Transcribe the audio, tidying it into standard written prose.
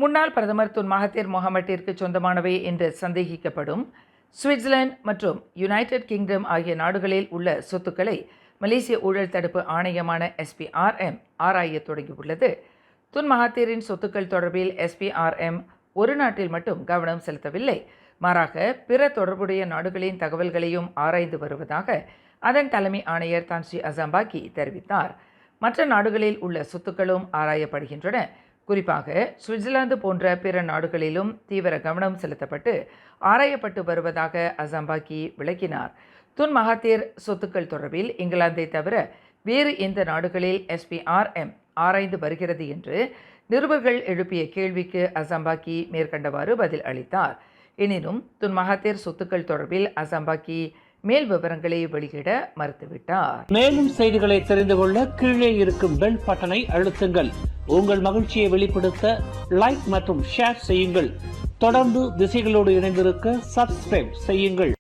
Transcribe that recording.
முன்னாள் பிரதமர் Tun Mahathir மொஹமட்டிற்கு சொந்தமானவை என்று சந்தேகிக்கப்படும் சுவிட்சர்லாந்து மற்றும் யுனைடெட் கிங்டம் ஆகிய நாடுகளில் உள்ள சொத்துக்களை மலேசிய ஊழல் தடுப்பு ஆணையமான SPRM ஆராய தொடங்கியுள்ளது. துன் மகாதீரின் சொத்துக்கள் தொடர்பில் SPRM ஒரு நாட்டில் மட்டும் கவனம் செலுத்தவில்லை, மாறாக பிற தொடர்புடைய நாடுகளின் தகவல்களையும் ஆராய்ந்து வருவதாக அதன் தலைமை ஆணையர் தான் ஸ்ரீ அசாம்பாக்கி தெரிவித்தார். மற்ற நாடுகளில் உள்ள சொத்துக்களும் ஆராயப்படுகின்றன. குறிப்பாக சுவிட்சர்லாந்து போன்ற பிற நாடுகளிலும் தீவிர கவனம் செலுத்தப்பட்டு ஆராயப்பட்டு வருவதாக அசாம்பாக்கி விளக்கினார். துன் மகாதீர் சொத்துக்கள் தொடர்பில் இங்கிலாந்தை தவிர வேறு எந்த நாடுகளில் SPRM ஆராய்ந்து வருகிறது என்று நிருபர்கள் எழுப்பிய கேள்விக்கு அசாம்பாக்கி மேற்கண்டவாறு பதில் அளித்தார். எனினும் துன் மகாதீர் சொத்துக்கள் தொடர்பில் அசாம்பாக்கி மேல் விவரங்களை வெளியிட மறுத்துவிட்டார். மேலும் செய்திகளை தெரிந்து கொள்ள கீழே இருக்கும் பெல் பட்டனை அழுத்துங்கள். உங்கள் மகிழ்ச்சியை வெளிப்படுத்த லைக் மற்றும் ஷேர் செய்யுங்கள். தொடர்ந்து திசைகளோடு இணைந்திருக்க சப்ஸ்கிரைப் செய்யுங்கள்.